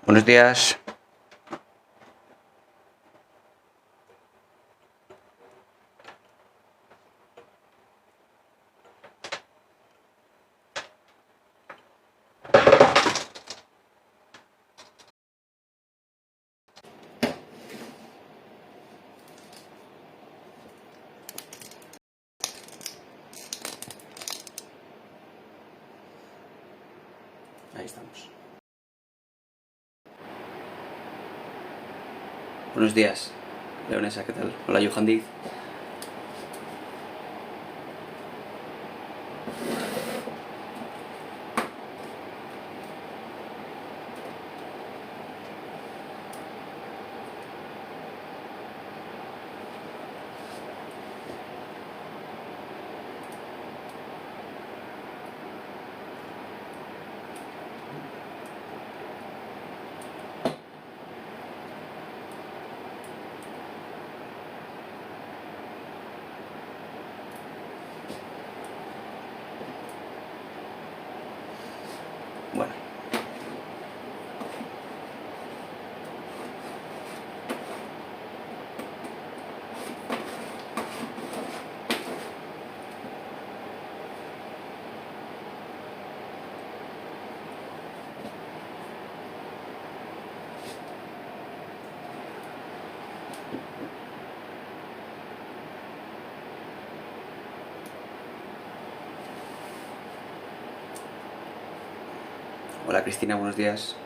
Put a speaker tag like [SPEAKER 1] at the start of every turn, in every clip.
[SPEAKER 1] Buenos días. Ahí estamos. Buenos días, Leonesa, ¿qué tal? Hola, Johan Diz. Bueno, hola Cristina, buenos días.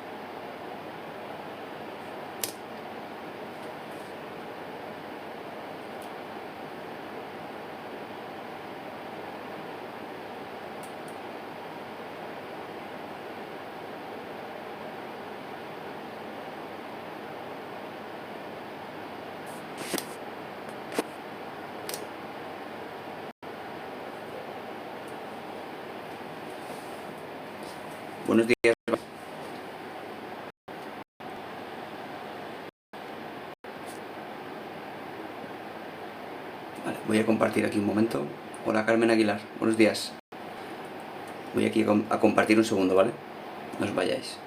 [SPEAKER 1] Buenos días. Vale, voy a compartir aquí un momento. Hola Carmen Aguilar, buenos días. Voy aquí a compartir un segundo, ¿vale? No os vayáis.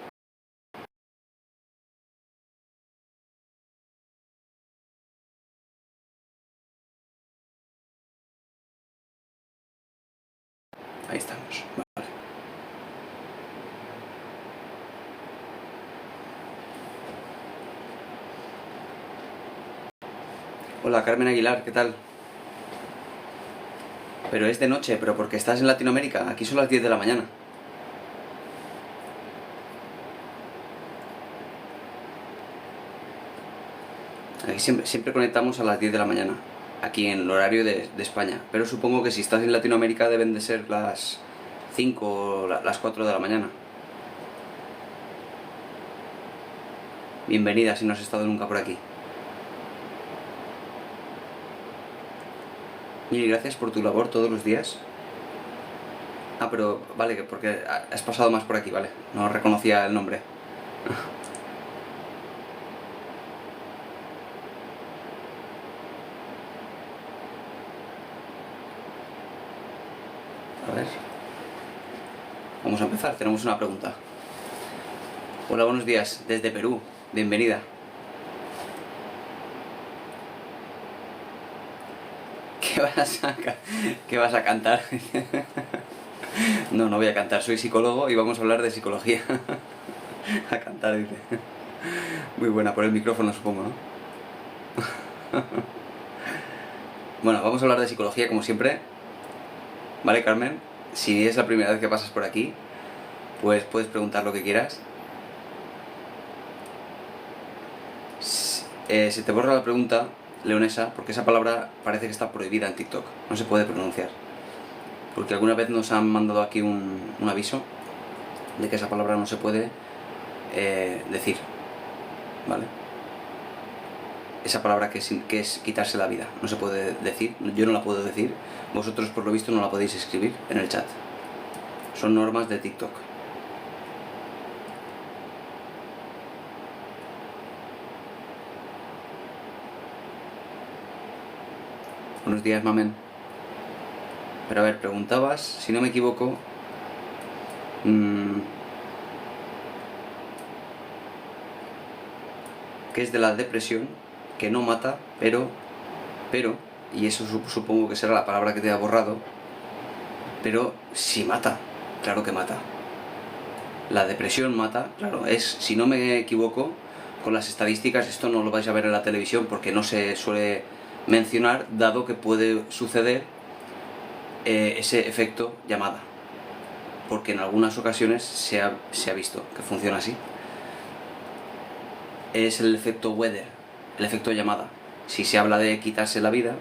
[SPEAKER 1] Ahí estamos. Vale. Hola Carmen Aguilar, ¿qué tal? Pero es de noche, pero porque estás en Latinoamérica. Aquí son las 10 de la mañana. Aquí siempre conectamos a las 10 de la mañana, aquí en el horario de España. Pero supongo que si estás en Latinoamérica deben de ser las 5 o las 4 de la mañana. Bienvenida si no has estado nunca por aquí. Mil gracias por tu labor todos los días. Ah, pero vale, porque has pasado más por aquí, vale. No reconocía el nombre. A ver. Vamos a empezar, tenemos una pregunta. Hola, buenos días, desde Perú. Bienvenida. ¿Qué vas a cantar? No, no voy a cantar, soy psicólogo y vamos a hablar de psicología. A cantar, dice. Muy buena, por el micrófono supongo, ¿no? Bueno, vamos a hablar de psicología como siempre. ¿Vale, Carmen? Si es la primera vez que pasas por aquí, pues puedes preguntar lo que quieras. Se te borra la pregunta, Leonesa, porque esa palabra parece que está prohibida en TikTok. No se puede pronunciar. Porque alguna vez nos han mandado aquí un aviso de que esa palabra no se puede decir. ¿Vale? Esa palabra que es quitarse la vida. No se puede decir, yo no la puedo decir. Vosotros por lo visto no la podéis escribir en el chat. Son normas de TikTok. Buenos días, mamen. Pero a ver, preguntabas, si no me equivoco... que es de la depresión, que no mata, pero, y eso supongo que será la palabra que te ha borrado, pero sí mata, claro que mata. La depresión mata, claro, si no me equivoco, con las estadísticas, esto no lo vais a ver en la televisión porque no se suele mencionar, dado que puede suceder ese efecto llamada, porque en algunas ocasiones se ha visto que funciona así. Es el efecto weather, el efecto llamada. Si se habla de quitarse la vida,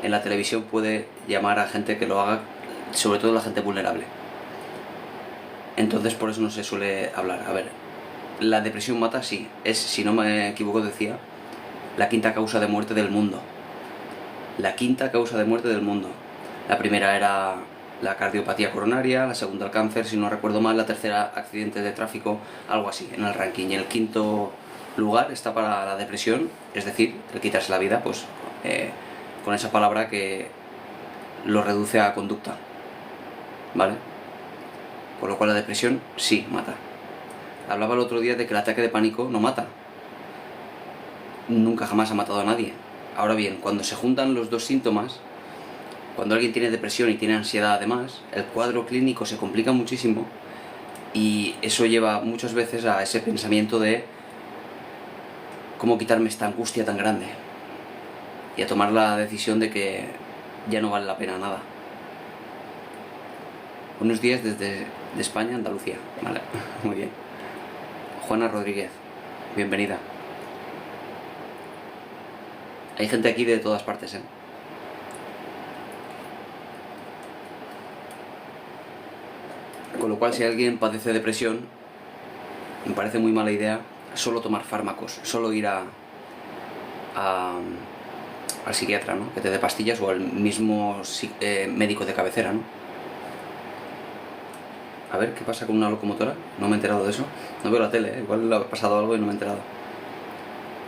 [SPEAKER 1] en la televisión puede llamar a gente que lo haga, sobre todo la gente vulnerable. Entonces por eso no se suele hablar. A ver, la depresión mata, sí, es, si no me equivoco decía, la quinta causa de muerte del mundo. La quinta causa de muerte del mundo. La primera era la cardiopatía coronaria, la segunda el cáncer, si no recuerdo mal, la tercera accidente de tráfico, algo así, en el ranking. Y el quinto lugar está para la depresión, es decir, el quitarse la vida, pues con esa palabra que lo reduce a conducta, ¿vale? Por lo cual la depresión sí mata. Hablaba el otro día de que el ataque de pánico no mata. Nunca jamás ha matado a nadie. Ahora bien, cuando se juntan los dos síntomas, cuando alguien tiene depresión y tiene ansiedad además, el cuadro clínico se complica muchísimo y eso lleva muchas veces a ese pensamiento de cómo quitarme esta angustia tan grande y a tomar la decisión de que ya no vale la pena nada. Buenos días desde España, Andalucía. Vale, muy bien. Juana Rodríguez, bienvenida. Hay gente aquí de todas partes, ¿eh? Con lo cual, si alguien padece depresión, me parece muy mala idea solo tomar fármacos, solo ir al psiquiatra, ¿no? Que te dé pastillas, o al mismo médico de cabecera, ¿no? A ver, ¿qué pasa con una locomotora? No me he enterado de eso. No veo la tele, ¿eh? Igual le ha pasado algo y no me he enterado.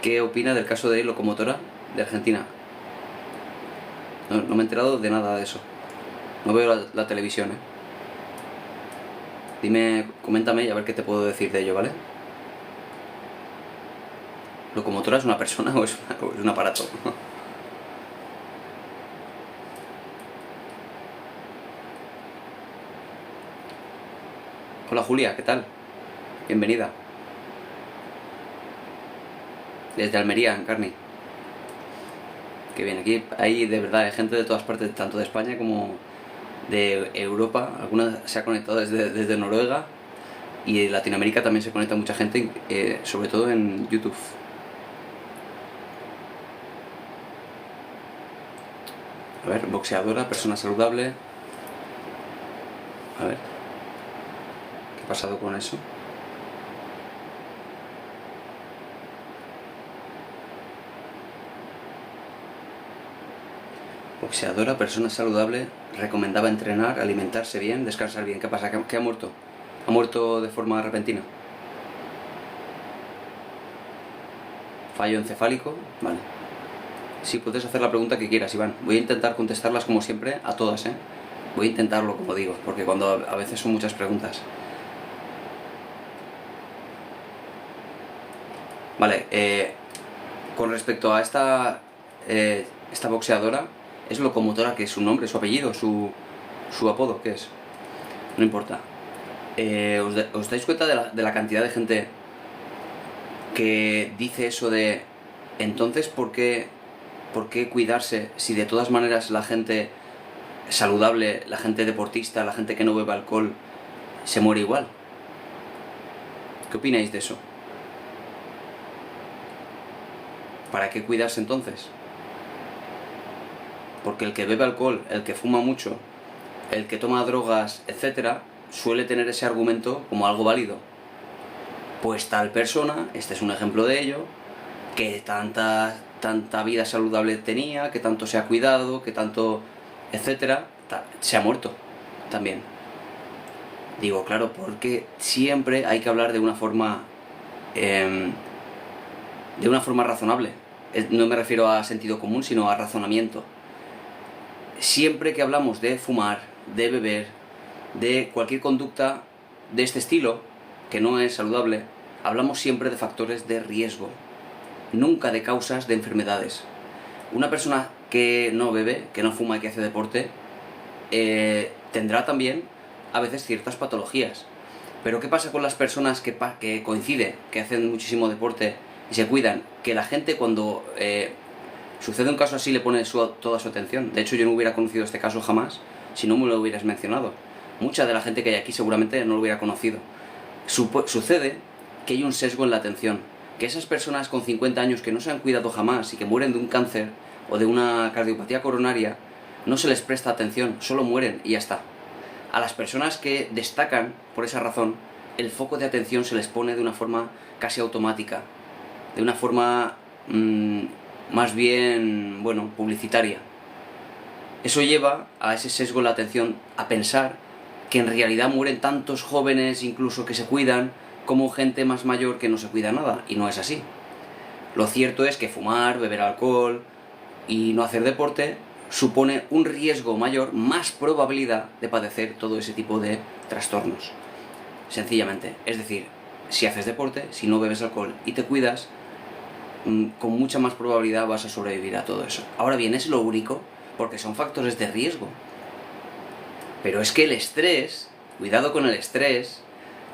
[SPEAKER 1] ¿Qué opina del caso de locomotora de Argentina? No me he enterado de nada de eso. No veo la televisión, ¿eh? Dime, coméntame y a ver qué te puedo decir de ello, ¿vale? ¿Locomotora es una persona o es un aparato? Hola Julia, ¿qué tal? Bienvenida. Desde Almería, en Carni. Qué bien, aquí hay de verdad hay gente de todas partes, tanto de España como de Europa. Alguna se ha conectado desde Noruega, y de Latinoamérica también se conecta mucha gente, sobre todo en YouTube. A ver, boxeadora, persona saludable. A ver, ¿qué ha pasado con eso? Boxeadora, persona saludable, recomendaba entrenar, alimentarse bien, descansar bien. ¿Qué pasa? ¿Qué ha muerto? ¿Ha muerto de forma repentina? ¿Fallo encefálico? Vale. Sí, puedes hacer la pregunta que quieras, Iván. Voy a intentar contestarlas como siempre, a todas, ¿eh? Voy a intentarlo, como digo, porque cuando a veces son muchas preguntas. Vale, con respecto a esta boxeadora, es locomotora, que es su nombre, su apellido, su apodo, ¿qué es? No importa. ¿Os dais cuenta de la cantidad de gente que dice eso de entonces por qué cuidarse si de todas maneras la gente saludable, la gente deportista, la gente que no bebe alcohol se muere igual? ¿Qué opináis de eso? ¿Para qué cuidarse entonces? Porque el que bebe alcohol, el que fuma mucho, el que toma drogas, etcétera, suele tener ese argumento como algo válido. Pues tal persona, este es un ejemplo de ello, que tanta vida saludable tenía, que tanto se ha cuidado, que tanto, etcétera, se ha muerto también. Digo, claro, porque siempre hay que hablar de una forma razonable. No me refiero a sentido común, sino a razonamiento. Siempre que hablamos de fumar, de beber, de cualquier conducta de este estilo, que no es saludable, hablamos siempre de factores de riesgo. nunca de causas de enfermedades. Una persona que no bebe, que no fuma y que hace deporte, tendrá también a veces ciertas patologías. Pero ¿qué pasa con las personas que coincide, que hacen muchísimo deporte y se cuidan? Que la gente cuando sucede un caso así le pone toda su atención. De hecho, yo no hubiera conocido este caso jamás si no me lo hubieras mencionado. Mucha de la gente que hay aquí seguramente no lo hubiera conocido. Sucede que hay un sesgo en la atención. Que esas personas con 50 años que no se han cuidado jamás y que mueren de un cáncer o de una cardiopatía coronaria, no se les presta atención, solo mueren y ya está. A las personas que destacan por esa razón, el foco de atención se les pone de una forma casi automática, de una forma más bien, bueno, publicitaria. Eso lleva a ese sesgo en la atención a pensar que en realidad mueren tantos jóvenes incluso que se cuidan como gente más mayor que no se cuida nada, y no es así. Lo cierto es que fumar, beber alcohol y no hacer deporte supone un riesgo mayor, más probabilidad de padecer todo ese tipo de trastornos. Sencillamente, es decir, si haces deporte, si no bebes alcohol y te cuidas, con mucha más probabilidad vas a sobrevivir a todo eso. Ahora bien, es lo único, porque son factores de riesgo. Pero es que el estrés, cuidado con el estrés,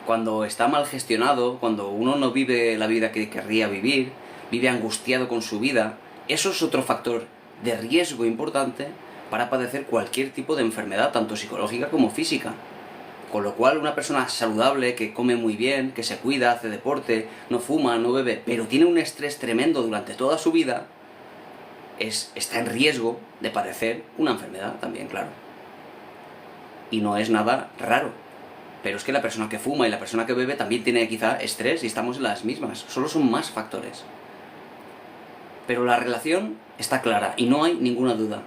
[SPEAKER 1] cuando está mal gestionado, cuando uno no vive la vida que querría vivir, vive angustiado con su vida, eso es otro factor de riesgo importante para padecer cualquier tipo de enfermedad, tanto psicológica como física. Con lo cual, una persona saludable, que come muy bien, que se cuida, hace deporte, no fuma, no bebe, pero tiene un estrés tremendo durante toda su vida, está en riesgo de padecer una enfermedad también, claro. Y no es nada raro. Pero es que la persona que fuma y la persona que bebe también tiene quizá estrés y estamos en las mismas. Solo son más factores. Pero la relación está clara y no hay ninguna duda.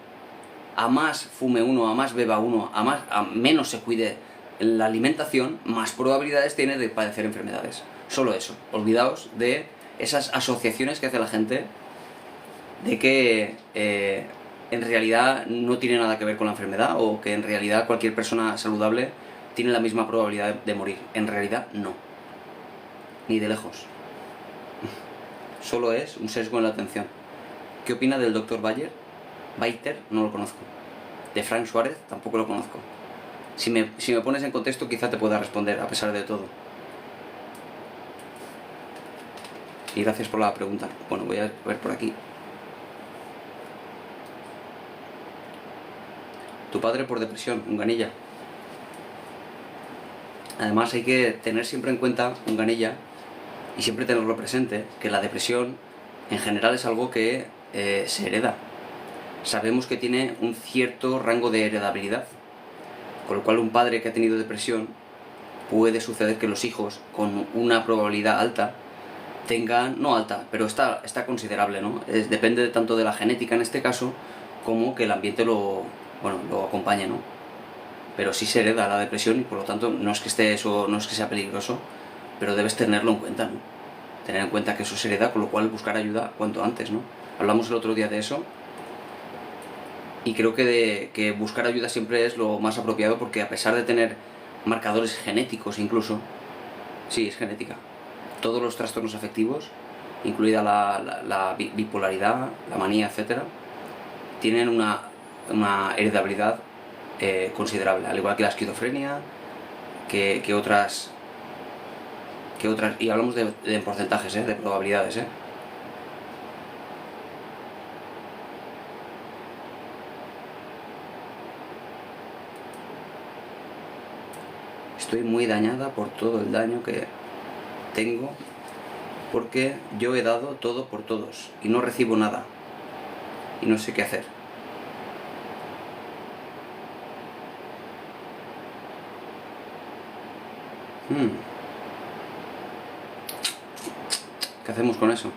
[SPEAKER 1] A más fume uno, a más beba uno, a menos se cuide la alimentación, más probabilidades tiene de padecer enfermedades. Solo eso. Olvidaos de esas asociaciones que hace la gente de que en realidad no tiene nada que ver con la enfermedad, o que en realidad cualquier persona saludable tiene la misma probabilidad de morir. En realidad no. Ni de lejos. Solo es un sesgo en la atención. ¿Qué opina del Dr. Biter? No lo conozco. De Frank Suárez tampoco lo conozco. Si me pones en contexto quizá te pueda responder a pesar de todo. Y gracias por la pregunta. Bueno, voy a ver por aquí. Tu padre por depresión, Unganilla. Además hay que tener siempre en cuenta, Unganilla, y siempre tenerlo presente, que la depresión en general es algo que se hereda. Sabemos que tiene un cierto rango de heredabilidad, con lo cual un padre que ha tenido depresión puede suceder que los hijos con una probabilidad alta tengan, no alta, pero está considerable, ¿no? Depende tanto de la genética en este caso, como que el ambiente lo acompañe, ¿no? Pero sí se hereda la depresión y por lo tanto no es que sea peligroso, pero debes tenerlo en cuenta, ¿no? Tener en cuenta que eso se hereda, con lo cual buscar ayuda cuanto antes, ¿no? Hablamos el otro día de eso y creo que buscar ayuda siempre es lo más apropiado, porque a pesar de tener marcadores genéticos incluso, sí, es genética, todos los trastornos afectivos, incluida la bipolaridad, la manía, etcétera, tienen una heredabilidad considerable, al igual que la esquizofrenia, que otras, y hablamos de porcentajes, de probabilidades, Estoy muy dañada por todo el daño que tengo, porque yo he dado todo por todos y no recibo nada y no sé qué hacer. ¿Qué hacemos con eso?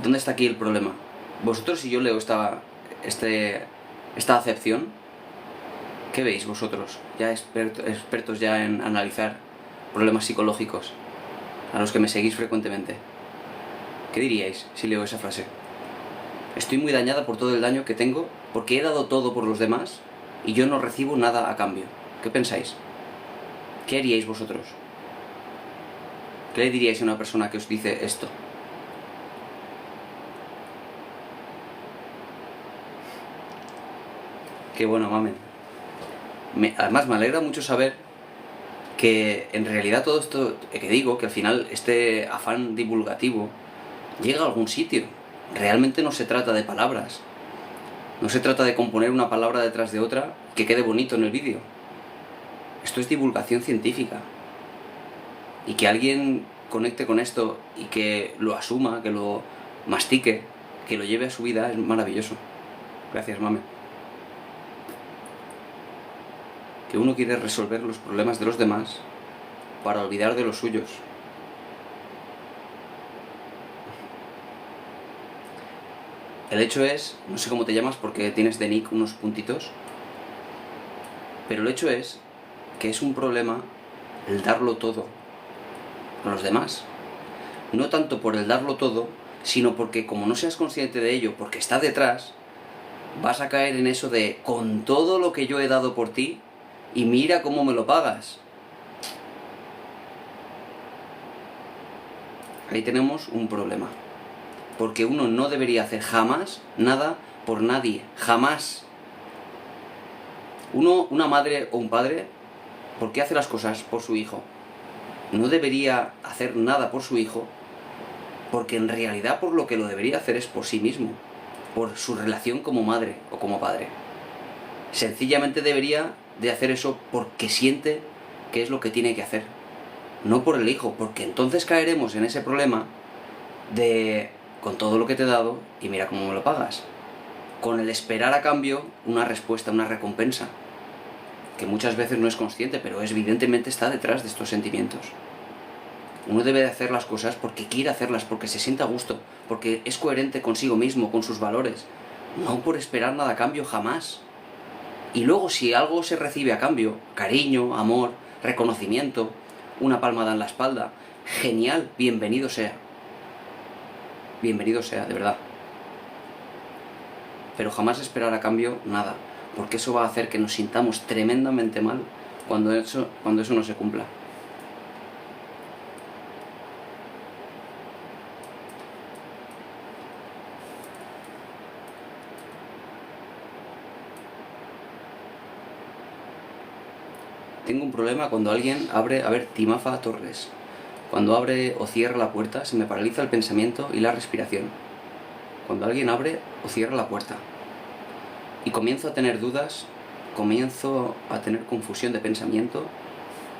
[SPEAKER 1] ¿Dónde está aquí el problema? Vosotros, si yo leo esta acepción, ¿qué veis vosotros? Ya expertos ya en analizar problemas psicológicos, a los que me seguís frecuentemente. ¿Qué diríais si leo esa frase? Estoy muy dañada por todo el daño que tengo porque he dado todo por los demás y yo no recibo nada a cambio. ¿Qué pensáis? ¿Qué haríais vosotros? ¿Qué le diríais a una persona que os dice esto? Qué bueno, mamen. Además, me alegra mucho saber que en realidad todo esto que digo, que al final este afán divulgativo llega a algún sitio. Realmente no se trata de palabras. No se trata de componer una palabra detrás de otra que quede bonito en el vídeo. Esto es divulgación científica. Y que alguien conecte con esto y que lo asuma, que lo mastique, que lo lleve a su vida, es maravilloso. Gracias, mame. Que uno quiere resolver los problemas de los demás para olvidar de los suyos. El hecho es, no sé cómo te llamas porque tienes de nick unos puntitos, pero el hecho es que es un problema el darlo todo a los demás. No tanto por el darlo todo, sino porque como no seas consciente de ello, porque está detrás, vas a caer en eso de con todo lo que yo he dado por ti y mira cómo me lo pagas. Ahí tenemos un problema. Porque uno no debería hacer jamás nada por nadie. Jamás. Una madre o un padre, ¿por qué hace las cosas por su hijo? No debería hacer nada por su hijo, porque en realidad por lo que lo debería hacer es por sí mismo, por su relación como madre o como padre. Sencillamente debería de hacer eso porque siente que es lo que tiene que hacer, no por el hijo, porque entonces caeremos en ese problema de con todo lo que te he dado y mira cómo me lo pagas, con el esperar a cambio una respuesta, una recompensa, que muchas veces no es consciente, pero evidentemente está detrás de estos sentimientos. Uno debe de hacer las cosas porque quiere hacerlas, porque se sienta a gusto, porque es coherente consigo mismo, con sus valores, no por esperar nada a cambio jamás. Y luego si algo se recibe a cambio, cariño, amor, reconocimiento, una palmada en la espalda, genial, bienvenido sea. Bienvenido sea, de verdad. Pero jamás esperar a cambio nada, porque eso va a hacer que nos sintamos tremendamente mal cuando eso no se cumpla. Tengo un problema cuando alguien abre, a ver, Timafa Torres, cuando abre o cierra la puerta se me paraliza el pensamiento y la respiración. Cuando alguien abre o cierra la puerta y comienzo a tener dudas, comienzo a tener confusión de pensamiento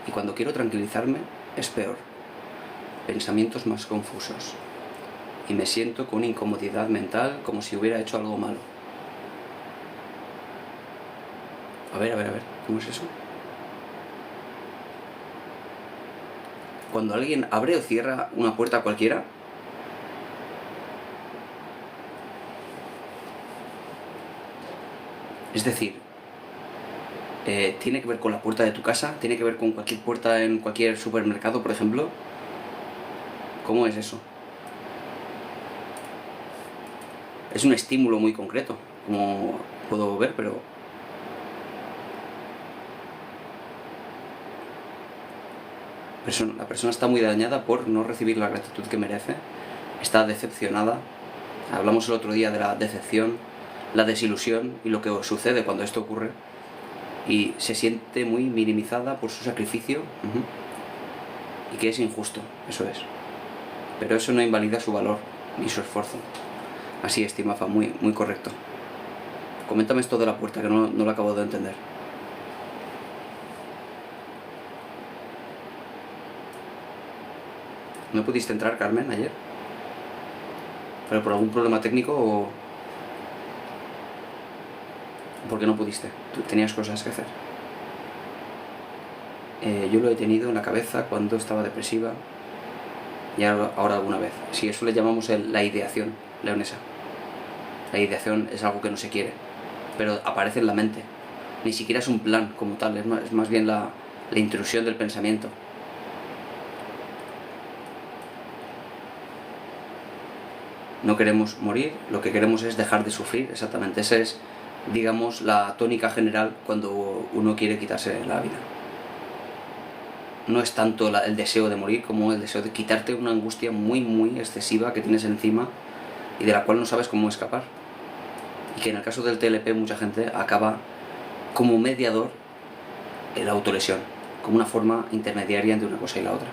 [SPEAKER 1] y cuando quiero tranquilizarme es peor, pensamientos más confusos y me siento con incomodidad mental como si hubiera hecho algo malo. A ver, ¿cómo es eso? Cuando alguien abre o cierra una puerta cualquiera, es decir, tiene que ver con la puerta de tu casa, tiene que ver con cualquier puerta en cualquier supermercado, por ejemplo. ¿Cómo es eso? Es un estímulo muy concreto, como puedo ver, pero la persona está muy dañada por no recibir la gratitud que merece, está decepcionada. Hablamos el otro día de la decepción, la desilusión y lo que sucede cuando esto ocurre, y se siente muy minimizada por su sacrificio y que es injusto, eso es. Pero eso no invalida su valor ni su esfuerzo. Así es, Timafa, muy, muy correcto. Coméntame esto de la puerta, que no lo acabo de entender. ¿No pudiste entrar, Carmen, ayer? ¿Pero por algún problema técnico o por qué no pudiste? ¿Tú tenías cosas que hacer? Yo lo he tenido en la cabeza cuando estaba depresiva y ahora alguna vez. Sí, eso le llamamos la ideación leonesa. La ideación es algo que no se quiere, pero aparece en la mente. Ni siquiera es un plan como tal, es más bien la intrusión del pensamiento. No queremos morir, lo que queremos es dejar de sufrir, exactamente. Esa es, digamos, la tónica general cuando uno quiere quitarse la vida. no es tanto el deseo de morir como el deseo de quitarte una angustia muy, muy excesiva que tienes encima y de la cual no sabes cómo escapar. Y que en el caso del TLP mucha gente acaba como mediador en la autolesión, como una forma intermediaria entre una cosa y la otra.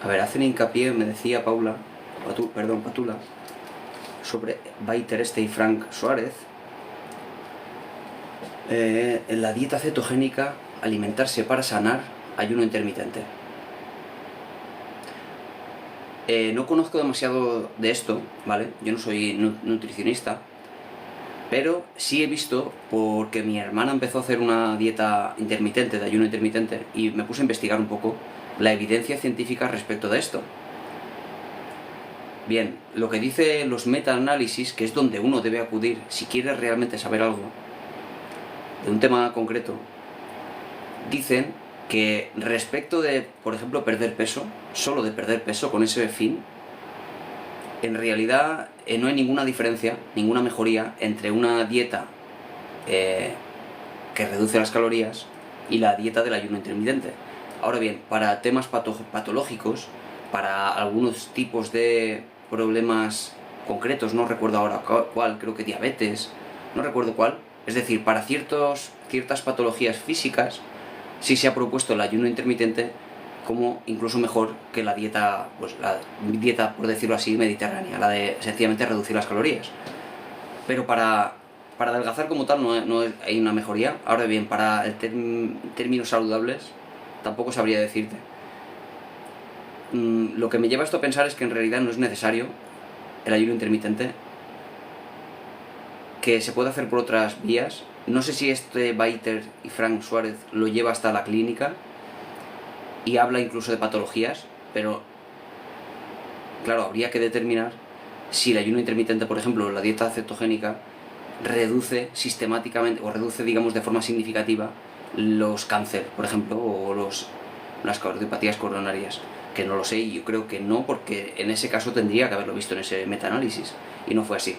[SPEAKER 1] A ver, hacen hincapié, me decía Patula, sobre Baiter y Frank Suárez, en la dieta cetogénica, alimentarse para sanar, ayuno intermitente. No conozco demasiado de esto, ¿vale? Yo no soy nutricionista, pero sí he visto, porque mi hermana empezó a hacer una dieta intermitente, de ayuno intermitente, y me puse a investigar un poco la evidencia científica respecto de esto. Bien, lo que dice los meta-análisis, que es donde uno debe acudir si quiere realmente saber algo de un tema concreto, dicen que respecto de, por ejemplo, perder peso, solo de perder peso con ese fin, en realidad no hay ninguna diferencia, ninguna mejoría entre una dieta que reduce las calorías y la dieta del ayuno intermitente. Ahora bien, para temas patológicos, para algunos tipos de problemas concretos, no recuerdo ahora cuál, creo que diabetes, no recuerdo cuál, es decir, para ciertas patologías físicas, sí se ha propuesto el ayuno intermitente como incluso mejor que la dieta, pues la dieta, por decirlo así, mediterránea, la de sencillamente reducir las calorías. Pero para adelgazar como tal no hay una mejoría. Ahora bien, para términos saludables, tampoco sabría decirte. Lo que me lleva esto a pensar es que en realidad no es necesario el ayuno intermitente, que se puede hacer por otras vías. No sé si este Baiter y Frank Suárez lo lleva hasta la clínica y habla incluso de patologías, pero claro, habría que determinar si el ayuno intermitente, por ejemplo, la dieta cetogénica, reduce sistemáticamente, o reduce, digamos, de forma significativa los cáncer, por ejemplo, o las cardiopatías coronarias, que no lo sé, y yo creo que no, porque en ese caso tendría que haberlo visto en ese metaanálisis, y no fue así.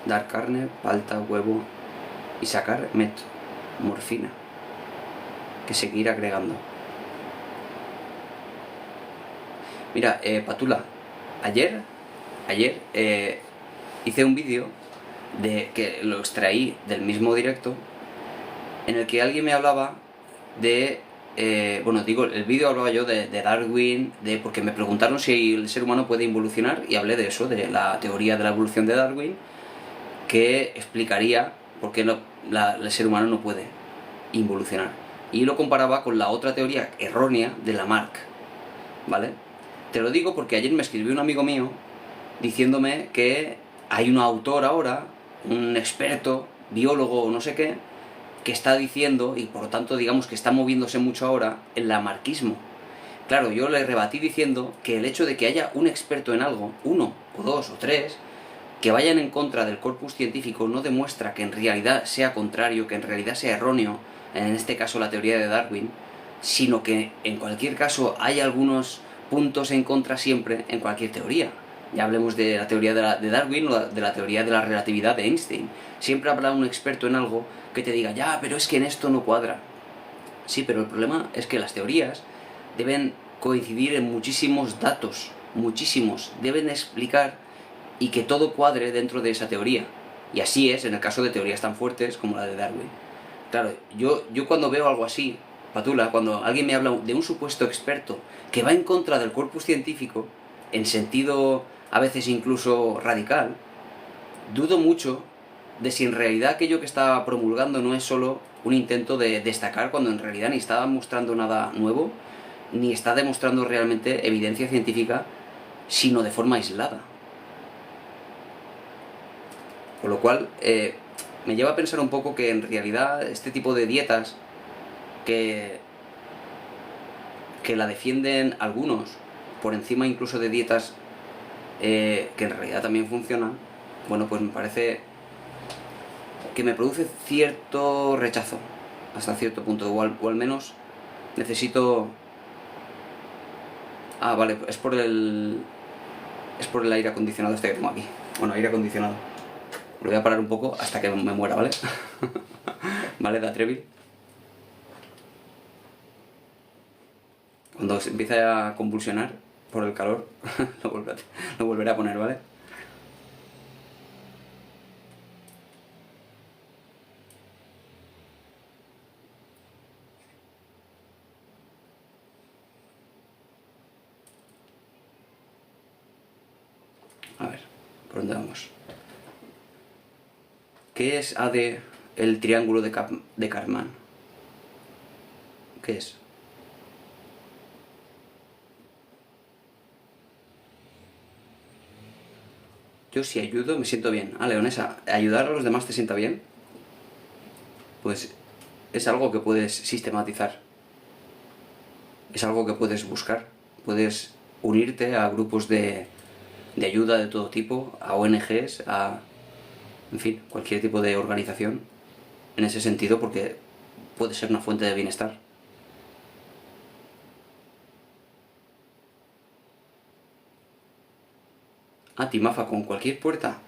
[SPEAKER 1] Dar carne, palta, huevo y sacar morfina, que seguir agregando. Mira, Patula, ayer hice un vídeo que lo extraí del mismo directo, en el que alguien me hablaba de, el vídeo hablaba yo de Darwin, porque me preguntaron si el ser humano puede involucionar, y hablé de eso, de la teoría de la evolución de Darwin, que explicaría por qué el ser humano no puede involucionar. Y lo comparaba con la otra teoría errónea de Lamarck, ¿vale? Te lo digo porque ayer me escribió un amigo mío diciéndome que hay un autor ahora, un experto, biólogo o no sé qué, que está diciendo, y por lo tanto digamos que está moviéndose mucho ahora, el lamarquismo. Claro, yo le rebatí diciendo que el hecho de que haya un experto en algo, uno o dos o tres, que vayan en contra del corpus científico no demuestra que en realidad sea contrario, que en realidad sea erróneo, en este caso la teoría de Darwin, sino que en cualquier caso hay algunos puntos en contra siempre en cualquier teoría. Ya hablemos de la teoría de Darwin o de la teoría de la relatividad de Einstein. Siempre habrá un experto en algo que te diga, ya, pero es que en esto no cuadra. Sí, pero el problema es que las teorías deben coincidir en muchísimos datos, muchísimos, deben explicar y que todo cuadre dentro de esa teoría. Y así es en el caso de teorías tan fuertes como la de Darwin. Claro, yo cuando veo algo así, Patula, cuando alguien me habla de un supuesto experto que va en contra del corpus científico, en sentido a veces incluso radical, dudo mucho de si en realidad aquello que está promulgando no es solo un intento de destacar, cuando en realidad ni está mostrando nada nuevo, ni está demostrando realmente evidencia científica, sino de forma aislada. Con lo cual, me lleva a pensar un poco que en realidad este tipo de dietas que la defienden algunos, por encima incluso de dietas que en realidad también funcionan, bueno, pues me parece que me produce cierto rechazo hasta cierto punto, o al menos necesito... Ah, vale, es por el aire acondicionado este que tengo aquí. Bueno, aire acondicionado. Lo voy a parar un poco hasta que me muera, ¿vale? ¿Vale, da Treville? Cuando se empiece a convulsionar por el calor, lo volveré a poner, ¿vale? A ver, ¿por dónde vamos? ¿Qué es AD el triángulo de Karman? ¿Qué es? Yo si ayudo me siento bien. Ah, Leonesa, ¿ayudar a los demás te sienta bien? Pues es algo que puedes sistematizar. Es algo que puedes buscar. Puedes unirte a grupos de ayuda de todo tipo, a ONGs, en fin, cualquier tipo de organización en ese sentido, porque puede ser una fuente de bienestar. Ah, Timafa, con cualquier puerta.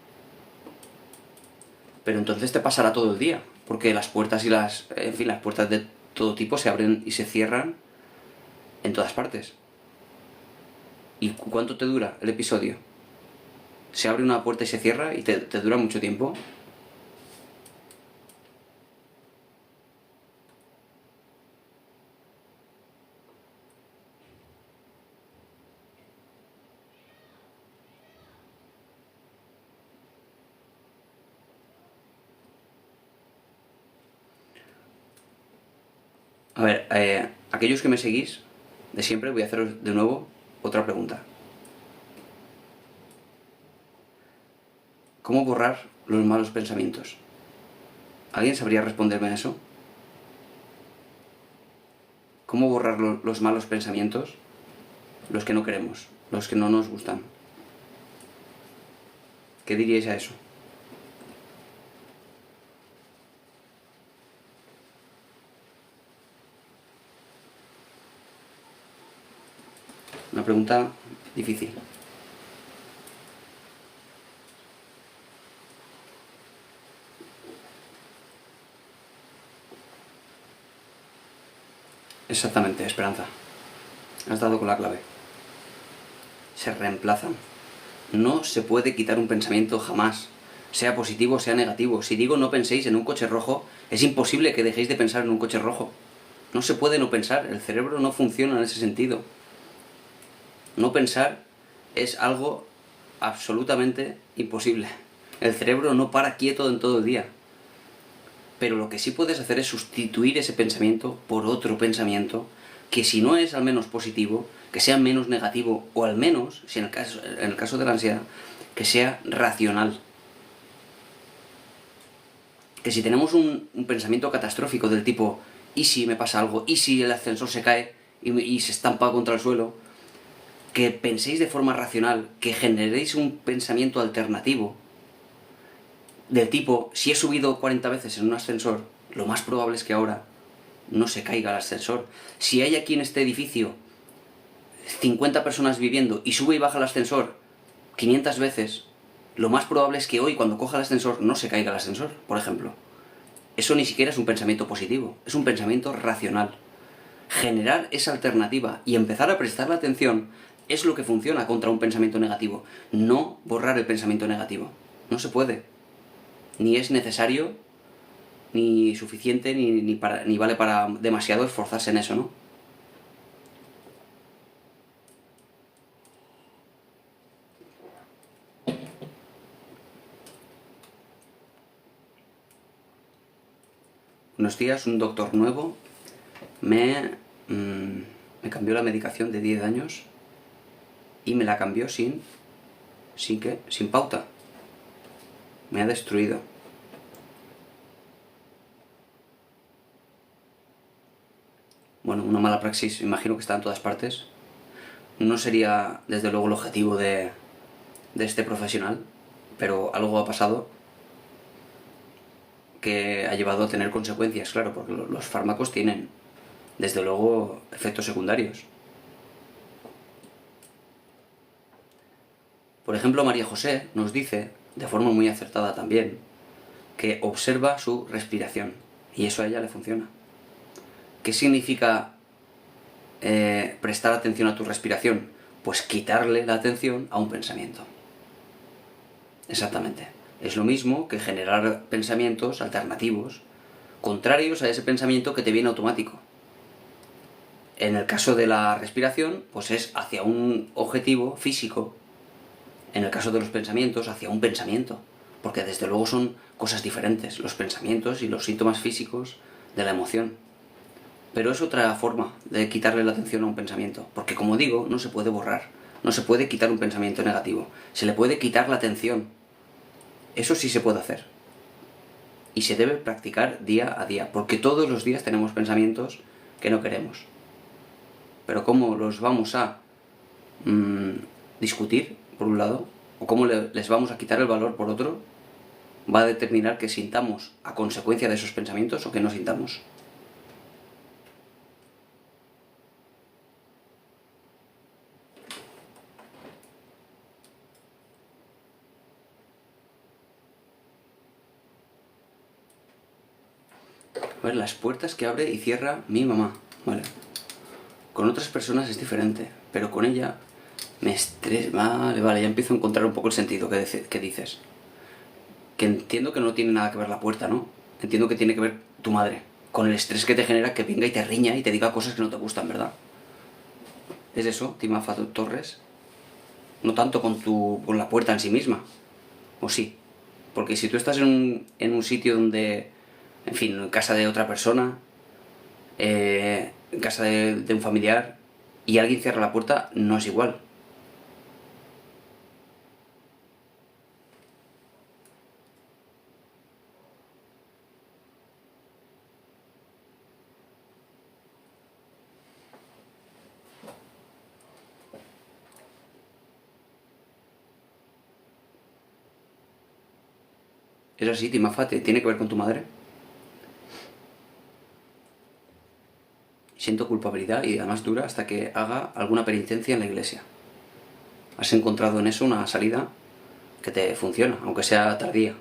[SPEAKER 1] Pero entonces te pasará todo el día, porque las puertas en fin, las puertas de todo tipo se abren y se cierran en todas partes. ¿Y cuánto te dura el episodio? Se abre una puerta y se cierra y te dura mucho tiempo. A ver, aquellos que me seguís de siempre, voy a haceros de nuevo otra pregunta. ¿Cómo borrar los malos pensamientos? ¿Alguien sabría responderme a eso? ¿Cómo borrar los malos pensamientos? Los que no queremos, los que no nos gustan. ¿Qué diríais a eso? Una pregunta difícil. Exactamente, Esperanza. Has dado con la clave. Se reemplazan. No se puede quitar un pensamiento jamás, sea positivo o sea negativo. Si digo no penséis en un coche rojo, es imposible que dejéis de pensar en un coche rojo. No se puede no pensar, el cerebro no funciona en ese sentido. No pensar es algo absolutamente imposible. El cerebro no para quieto en todo el día. Pero lo que sí puedes hacer es sustituir ese pensamiento por otro pensamiento que, si no es al menos positivo, que sea menos negativo, o al menos, si en el caso de la ansiedad, que sea racional. Que si tenemos un pensamiento catastrófico del tipo ¿y si me pasa algo? ¿Y si el ascensor se cae y se estampa contra el suelo? Que penséis de forma racional, que generéis un pensamiento alternativo del tipo, si he subido 40 veces en un ascensor, lo más probable es que ahora no se caiga el ascensor. Si hay aquí en este edificio 50 personas viviendo y sube y baja el ascensor 500 veces, lo más probable es que hoy, cuando coja el ascensor, no se caiga el ascensor, por ejemplo. Eso ni siquiera es un pensamiento positivo, es un pensamiento racional. Generar esa alternativa y empezar a prestarle atención es lo que funciona contra un pensamiento negativo. No borrar el pensamiento negativo. No se puede. Ni es necesario, ni suficiente, ni vale para demasiado esforzarse en eso, ¿no? Unos días un doctor nuevo me cambió la medicación de 10 años y me la cambió sin pauta. Me ha destruido. Bueno, una mala praxis, imagino que está en todas partes. No sería, desde luego, el objetivo de de este profesional, pero algo ha pasado que ha llevado a tener consecuencias, claro, porque los fármacos tienen, desde luego, efectos secundarios. Por ejemplo, María José nos dice, de forma muy acertada también, que observa su respiración, y eso a ella le funciona. ¿Qué significa prestar atención a tu respiración? Pues quitarle la atención a un pensamiento. Exactamente. Es lo mismo que generar pensamientos alternativos, contrarios a ese pensamiento que te viene automático. En el caso de la respiración, pues es hacia un objetivo físico. En el caso de los pensamientos, hacia un pensamiento. Porque desde luego son cosas diferentes, los pensamientos y los síntomas físicos de la emoción. Pero es otra forma de quitarle la atención a un pensamiento. Porque como digo, no se puede borrar. No se puede quitar un pensamiento negativo. Se le puede quitar la atención. Eso sí se puede hacer. Y se debe practicar día a día. Porque todos los días tenemos pensamientos que no queremos. Pero ¿cómo los vamos a discutir, por un lado? ¿O cómo les vamos a quitar el valor, por otro? Va a determinar que sintamos a consecuencia de esos pensamientos o que no sintamos. A ver, las puertas que abre y cierra mi mamá. Vale. Con otras personas es diferente, pero con ella me estresa. Vale, ya empiezo a encontrar un poco el sentido que dices. Que entiendo que no tiene nada que ver la puerta, ¿no? Entiendo que tiene que ver tu madre, con el estrés que te genera que venga y te riña y te diga cosas que no te gustan, ¿verdad? ¿Es eso, Timafa Torres? No tanto con la puerta en sí misma, ¿o sí? Porque si tú estás en un sitio donde, en fin, en casa de otra persona, en casa de un familiar, y alguien cierra la puerta, no es igual. Es así, Timafa, tiene que ver con tu madre. Siento culpabilidad y además dura hasta que haga alguna penitencia en la iglesia. Has encontrado en eso una salida que te funciona, aunque sea tardía.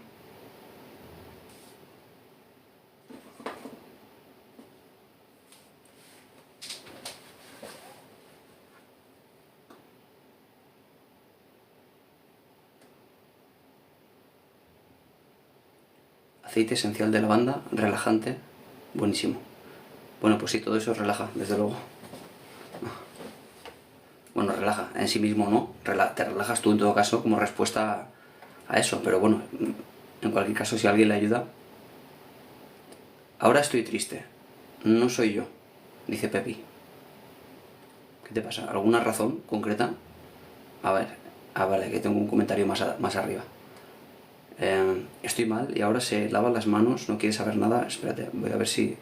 [SPEAKER 1] Aceite esencial de lavanda, relajante, buenísimo. Bueno, pues sí, todo eso relaja, desde luego. Bueno, relaja, en sí mismo no, te relajas tú en todo caso como respuesta a eso, pero bueno, en cualquier caso si alguien le ayuda. Ahora estoy triste, no soy yo, dice Pepi. ¿Qué te pasa? ¿Alguna razón concreta? A ver, vale, que tengo un comentario más arriba. Estoy mal y ahora se lava las manos, no quiere saber nada. Espérate, voy a ver si...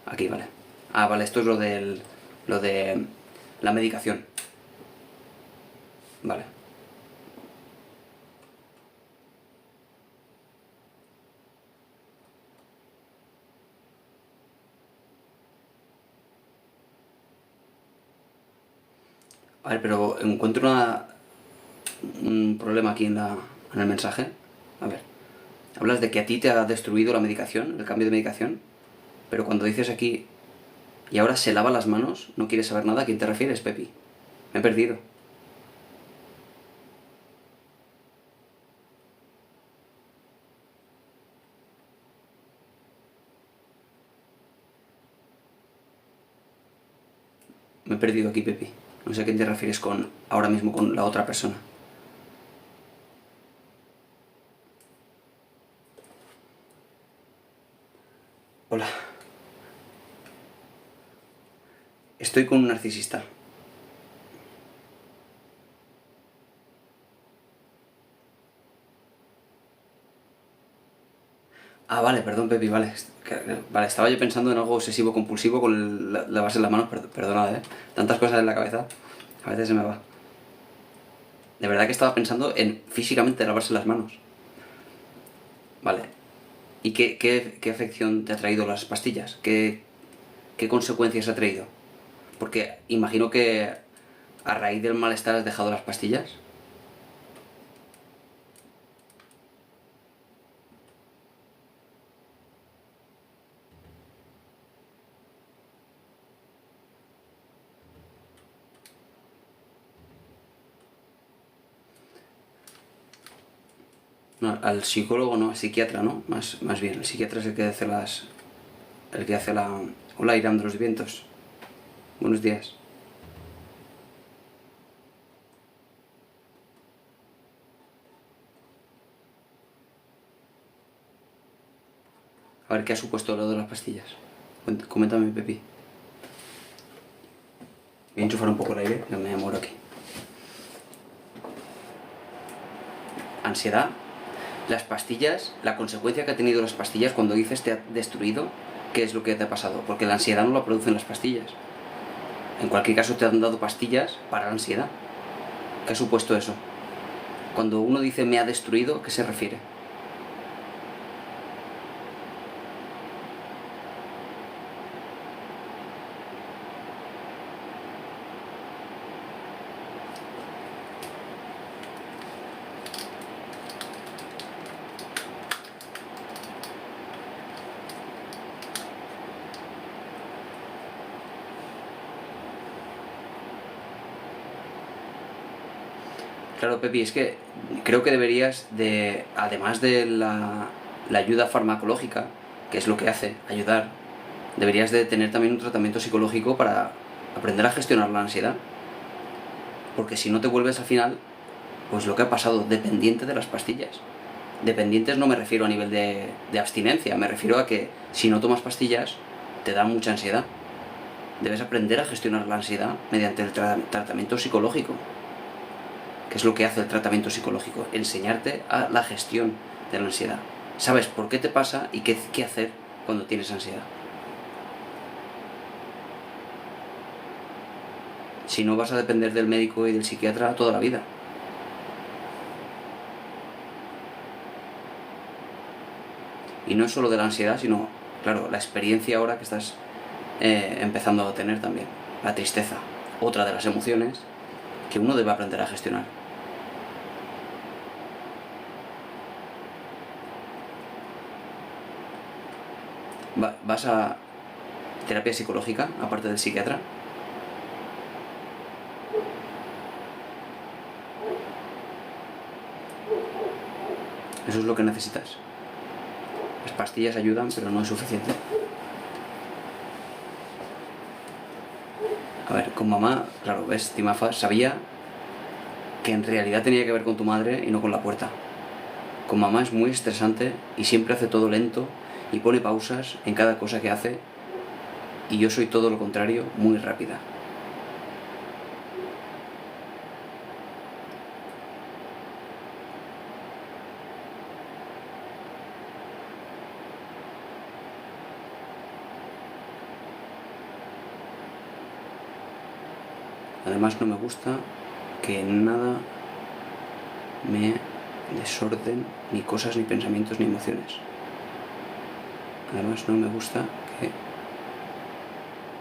[SPEAKER 1] Aquí, vale. Vale, esto es lo de la medicación. Vale. A ver, pero encuentro un problema aquí en el mensaje. A ver, hablas de que a ti te ha destruido la medicación, el cambio de medicación, pero cuando dices aquí y ahora se lava las manos, no quieres saber nada, ¿a quién te refieres, Pepi? Me he perdido. Me he perdido aquí, Pepi. No sé a quién te refieres ahora mismo con la otra persona. Hola. Estoy con un narcisista. Vale, perdón, Pepi, vale. Vale, estaba yo pensando en algo obsesivo compulsivo con lavarse las manos, perdonad, Tantas cosas en la cabeza, a veces se me va. De verdad que estaba pensando en físicamente lavarse las manos. Vale. ¿Y qué afección te ha traído las pastillas? ¿Qué consecuencias ha traído? Porque imagino que a raíz del malestar has dejado las pastillas. No, al psicólogo no, al psiquiatra, ¿no? Más bien, el psiquiatra es el que hace el que hace la... Hola, Irán de los Vientos. Buenos días. A ver, ¿qué ha supuesto lo de las pastillas? Coméntame, Pepi. Voy a enchufar un poco el aire, que me muero aquí. Ansiedad. Las pastillas, la consecuencia que ha tenido las pastillas cuando dices te ha destruido, ¿qué es lo que te ha pasado? Porque la ansiedad no la producen las pastillas. En cualquier caso te han dado pastillas para la ansiedad. ¿Qué ha supuesto eso? Cuando uno dice me ha destruido, ¿a qué se refiere? Claro, Pepi, es que creo que deberías de, además de la ayuda farmacológica, que es lo que hace, ayudar, deberías de tener también un tratamiento psicológico para aprender a gestionar la ansiedad. Porque si no te vuelves al final, pues lo que ha pasado, dependiente de las pastillas. Dependientes no me refiero a nivel de abstinencia, me refiero a que si no tomas pastillas, te da mucha ansiedad. Debes aprender a gestionar la ansiedad mediante el tratamiento psicológico. ¿Qué es lo que hace el tratamiento psicológico? Enseñarte a la gestión de la ansiedad. Sabes por qué te pasa y qué hacer cuando tienes ansiedad. Si no, vas a depender del médico y del psiquiatra toda la vida. Y no es solo de la ansiedad, sino, claro, la experiencia ahora que estás empezando a tener también. La tristeza, otra de las emociones que uno debe aprender a gestionar. ¿Vas a terapia psicológica, aparte del psiquiatra? Eso es lo que necesitas. Las pastillas ayudan, pero no es suficiente. A ver, con mamá, claro, ves, Timafa sabía que en realidad tenía que ver con tu madre y no con la puerta. Con mamá es muy estresante y siempre hace todo lento y pone pausas en cada cosa que hace, y yo soy todo lo contrario, muy rápida. Además no me gusta que nada me desorden, ni cosas, ni pensamientos, ni emociones. Además no me gusta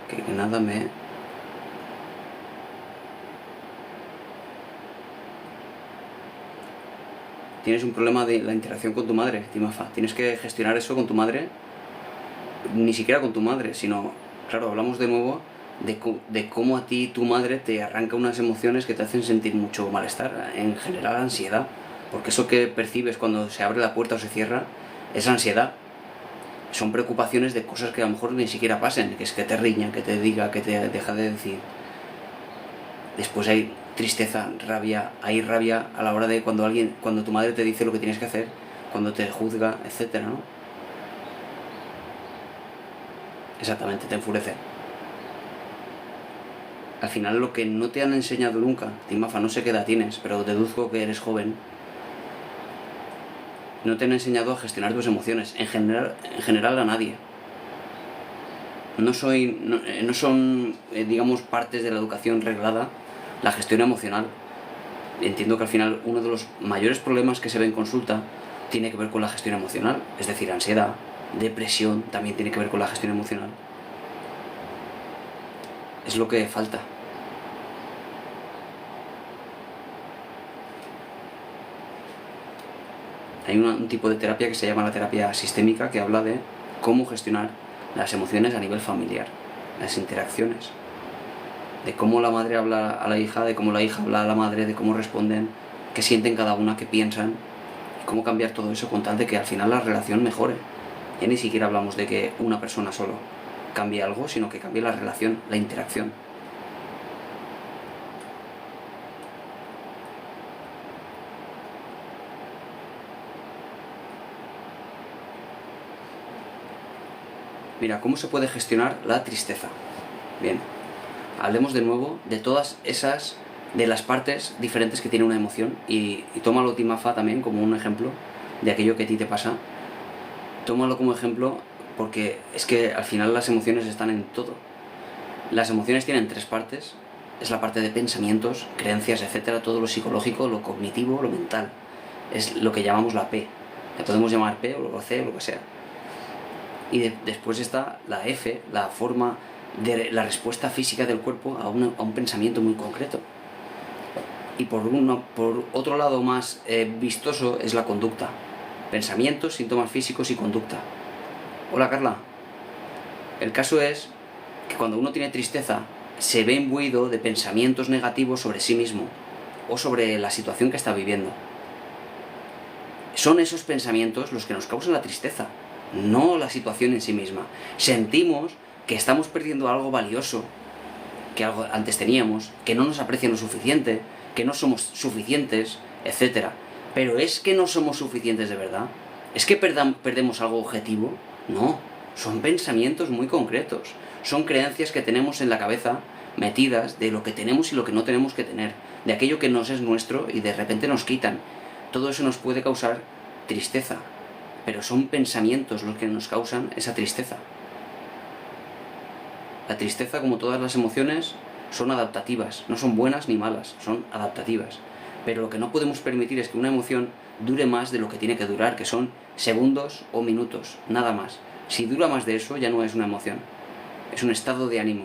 [SPEAKER 1] que nada me... Tienes un problema de la interacción con tu madre, Timafa. Tienes que gestionar eso con tu madre, ni siquiera con tu madre, sino, claro, hablamos de nuevo de cómo a ti tu madre te arranca unas emociones que te hacen sentir mucho malestar, en general ansiedad, porque eso que percibes cuando se abre la puerta o se cierra es ansiedad. Son preocupaciones de cosas que a lo mejor ni siquiera pasen, que es que te riña, que te diga, que te deja de decir. Después hay tristeza, rabia, hay rabia a la hora de cuando tu madre te dice lo que tienes que hacer, cuando te juzga, etcétera, ¿no? Exactamente, te enfurece. Al final lo que no te han enseñado nunca, Timafa, no sé qué edad tienes, pero deduzco que eres joven, no te han enseñado a gestionar tus emociones, en general a nadie. No son, digamos, partes de la educación reglada la gestión emocional. entiendo que al final uno de los mayores problemas que se ve en consulta tiene que ver con la gestión emocional, es decir, ansiedad, depresión, también tiene que ver con la gestión emocional. Es lo que falta. Hay un tipo de terapia que se llama la terapia sistémica, que habla de cómo gestionar las emociones a nivel familiar, las interacciones, de cómo la madre habla a la hija, de cómo la hija habla a la madre, de cómo responden, qué sienten cada una, qué piensan, y cómo cambiar todo eso con tal de que al final la relación mejore. Ya ni siquiera hablamos de que una persona solo cambie algo, sino que cambie la relación, la interacción. Mira, ¿cómo se puede gestionar la tristeza? Bien, hablemos de nuevo de todas esas, de las partes diferentes que tiene una emoción, y tómalo Timafa también como un ejemplo de aquello que a ti te pasa. Tómalo como ejemplo porque es que al final las emociones están en todo. Las emociones tienen tres partes, es la parte de pensamientos, creencias, etcétera, todo lo psicológico, lo cognitivo, lo mental. Es lo que llamamos la P. Le podemos llamar P o C o lo que sea. Y después está la F, la forma de la respuesta física del cuerpo a un pensamiento muy concreto. Y por otro lado más vistoso es la conducta. Pensamientos, síntomas físicos y conducta. Hola Carla. El caso es que cuando uno tiene tristeza se ve imbuido de pensamientos negativos sobre sí mismo o sobre la situación que está viviendo. Son esos pensamientos los que nos causan la tristeza, no la situación en sí misma. Sentimos que estamos perdiendo algo valioso que algo antes teníamos, que no nos aprecian lo suficiente, que no somos suficientes, etc. Pero ¿es que no somos suficientes de verdad? ¿Es que perdemos algo objetivo? No, son pensamientos muy concretos, son creencias que tenemos en la cabeza metidas de lo que tenemos y lo que no tenemos que tener, de aquello que nos es nuestro y de repente nos quitan. Todo eso nos puede causar tristeza, pero son pensamientos los que nos causan esa tristeza. La tristeza, como todas las emociones, son adaptativas, no son buenas ni malas, son adaptativas. Pero lo que no podemos permitir es que una emoción dure más de lo que tiene que durar, que son segundos o minutos, nada más. Si dura más de eso, ya no es una emoción, es un estado de ánimo.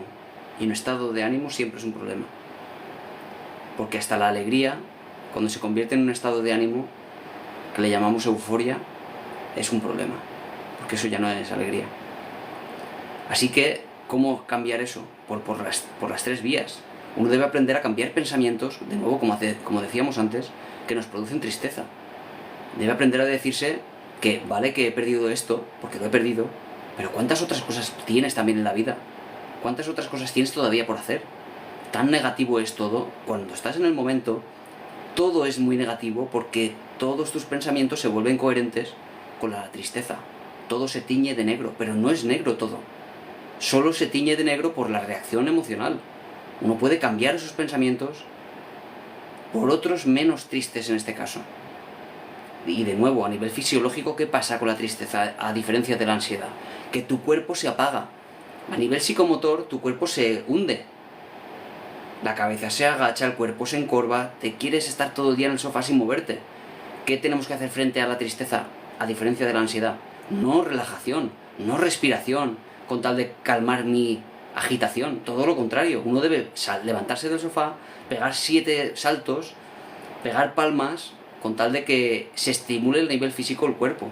[SPEAKER 1] Y un estado de ánimo siempre es un problema. Porque hasta la alegría, cuando se convierte en un estado de ánimo, que le llamamos euforia, es un problema, porque eso ya no es alegría. Así que, ¿cómo cambiar eso? Por las tres vías. Uno debe aprender a cambiar pensamientos, de nuevo, como decíamos antes, que nos producen tristeza. Debe aprender a decirse que vale que he perdido esto, porque lo he perdido, pero ¿cuántas otras cosas tienes también en la vida? ¿Cuántas otras cosas tienes todavía por hacer? Tan negativo es todo. Cuando estás en el momento, todo es muy negativo porque todos tus pensamientos se vuelven coherentes con la tristeza. Todo se tiñe de negro, pero no es negro todo. Solo se tiñe de negro por la reacción emocional. Uno puede cambiar esos pensamientos por otros menos tristes en este caso. Y de nuevo, a nivel fisiológico, ¿qué pasa con la tristeza a diferencia de la ansiedad? Que tu cuerpo se apaga. A nivel psicomotor, tu cuerpo se hunde. La cabeza se agacha, el cuerpo se encorva, te quieres estar todo el día en el sofá sin moverte. ¿Qué tenemos que hacer frente a la tristeza, a diferencia de la ansiedad? No relajación, no respiración, con tal de calmar mi agitación. Todo lo contrario, uno debe levantarse del sofá, pegar 7 saltos, pegar palmas, con tal de que se estimule el nivel físico del cuerpo.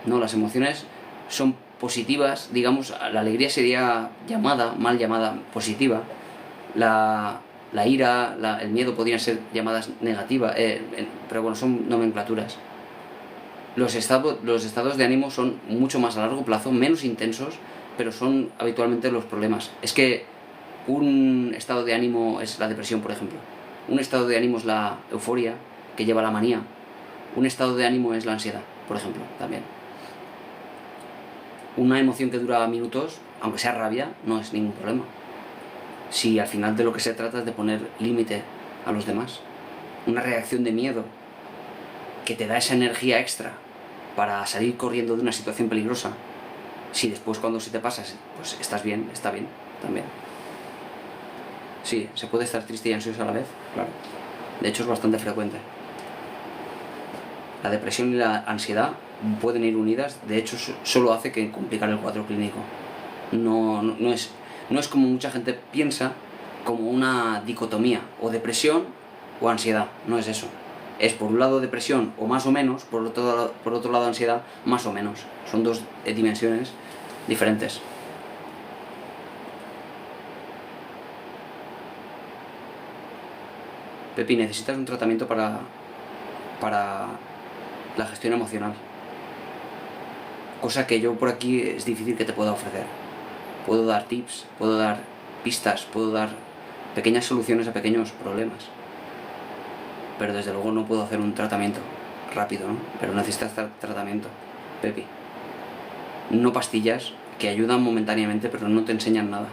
[SPEAKER 1] No, las emociones son positivas, digamos, la alegría sería mal llamada positiva, la ira, el miedo podrían ser llamadas negativas, pero bueno, son nomenclaturas. Los estados de ánimo son mucho más a largo plazo, menos intensos, pero son habitualmente los problemas. Es que un estado de ánimo es la depresión, por ejemplo. Un estado de ánimo es la euforia, que lleva a la manía. Un estado de ánimo es la ansiedad, por ejemplo, también. Una emoción que dura minutos, aunque sea rabia, no es ningún problema. Si al final de lo que se trata es de poner límite a los demás. Una reacción de miedo que te da esa energía extra para salir corriendo de una situación peligrosa. Si después cuando se te pasa, pues estás bien, está bien, también. Sí, se puede estar triste y ansioso a la vez, claro. De hecho es bastante frecuente. La depresión y la ansiedad pueden ir unidas, de hecho solo hace que complicar el cuadro clínico. No es como mucha gente piensa, como una dicotomía, o depresión o ansiedad, no es eso. Es por un lado depresión o más o menos, por otro lado ansiedad más o menos. Son dos dimensiones diferentes. Pepi, necesitas un tratamiento para la gestión emocional. Cosa que yo por aquí es difícil que te pueda ofrecer. Puedo dar tips, puedo dar pistas, puedo dar pequeñas soluciones a pequeños problemas. Pero desde luego no puedo hacer un tratamiento rápido, ¿no? Pero necesitas tratamiento, Pepi. No pastillas que ayudan momentáneamente pero no te enseñan nada.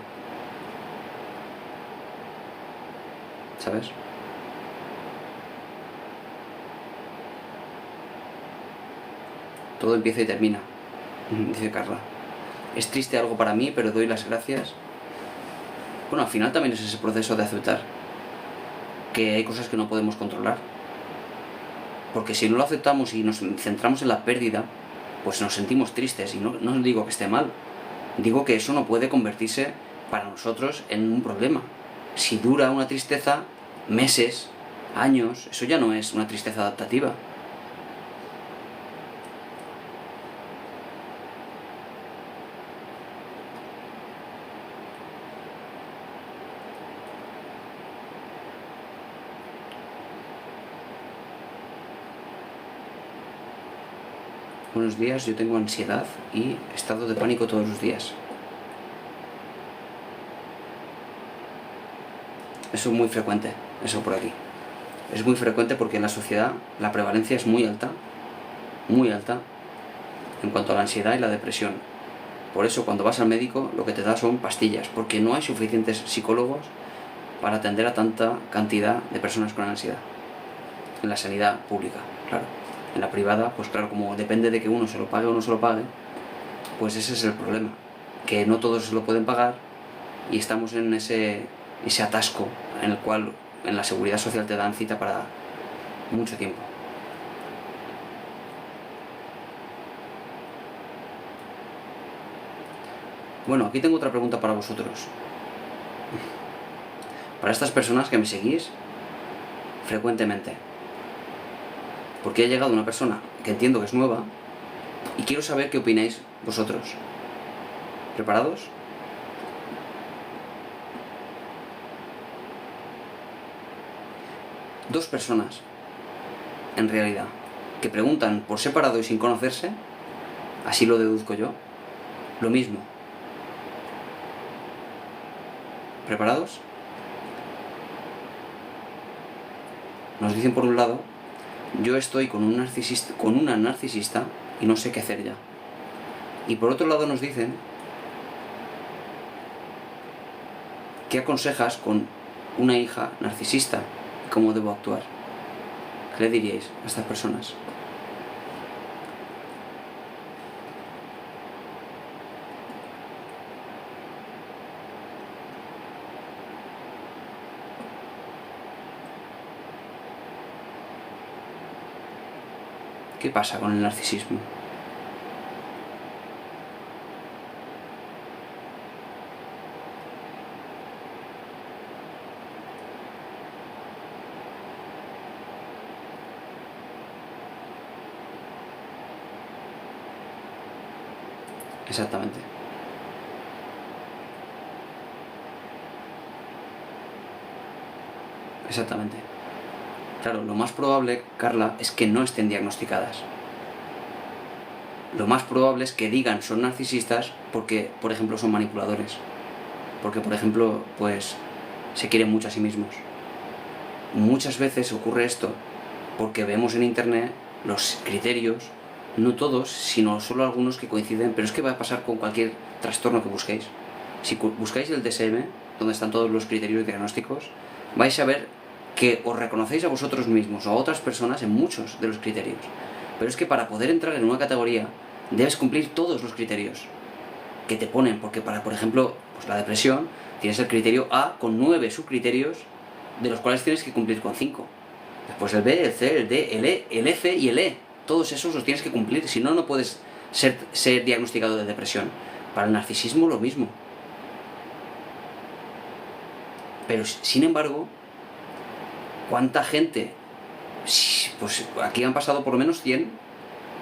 [SPEAKER 1] ¿Sabes? Todo empieza y termina, dice Carla. Es triste algo para mí, pero doy las gracias. Bueno, al final también es ese proceso de aceptar que hay cosas que no podemos controlar. Porque si no lo aceptamos y nos centramos en la pérdida, pues nos sentimos tristes. Y no digo que esté mal, digo que eso no puede convertirse para nosotros en un problema. Si dura una tristeza meses, años, eso ya no es una tristeza adaptativa. Buenos días, yo tengo ansiedad y estado de pánico todos los días. Eso es muy frecuente, eso por aquí. Es muy frecuente porque en la sociedad la prevalencia es muy alta en cuanto a la ansiedad y la depresión. Por eso cuando vas al médico lo que te da son pastillas, porque no hay suficientes psicólogos para atender a tanta cantidad de personas con ansiedad. En la sanidad pública, claro. En la privada, pues claro, como depende de que uno se lo pague o no se lo pague, pues ese es el problema, que no todos se lo pueden pagar y estamos en ese atasco en el cual en la seguridad social te dan cita para mucho tiempo. Bueno, aquí tengo otra pregunta para vosotros. Para estas personas que me seguís frecuentemente. Porque ha llegado una persona que entiendo que es nueva y quiero saber qué opináis vosotros. ¿Preparados? Dos personas, en realidad, que preguntan por separado y sin conocerse, así lo deduzco yo, lo mismo. ¿Preparados? Nos dicen por un lado: yo estoy con una narcisista y no sé qué hacer ya. Y por otro lado nos dicen: ¿qué aconsejas con una hija narcisista? ¿Cómo debo actuar? ¿Qué le diríais a estas personas? ¿Qué pasa con el narcisismo? Exactamente. Exactamente. Claro, lo más probable, Carla, es que no estén diagnosticadas. Lo más probable es que digan son narcisistas porque, por ejemplo, son manipuladores. Porque, por ejemplo, pues se quieren mucho a sí mismos. Muchas veces ocurre esto porque vemos en internet los criterios, no todos, sino solo algunos que coinciden, pero es que va a pasar con cualquier trastorno que busquéis. Si buscáis el DSM, donde están todos los criterios diagnósticos, vais a ver que os reconocéis a vosotros mismos o a otras personas en muchos de los criterios. Pero es que para poder entrar en una categoría debes cumplir todos los criterios que te ponen, porque para, por ejemplo, pues la depresión, Tienes el criterio A con 9 subcriterios, de los cuales tienes que cumplir con 5. Después el B, el C, el D, el E, el F y el E. Todos esos los tienes que cumplir, si no, no puedes ser diagnosticado de depresión. Para el narcisismo lo mismo. Pero, sin embargo, ¿cuánta gente? Pues aquí han pasado por lo menos 100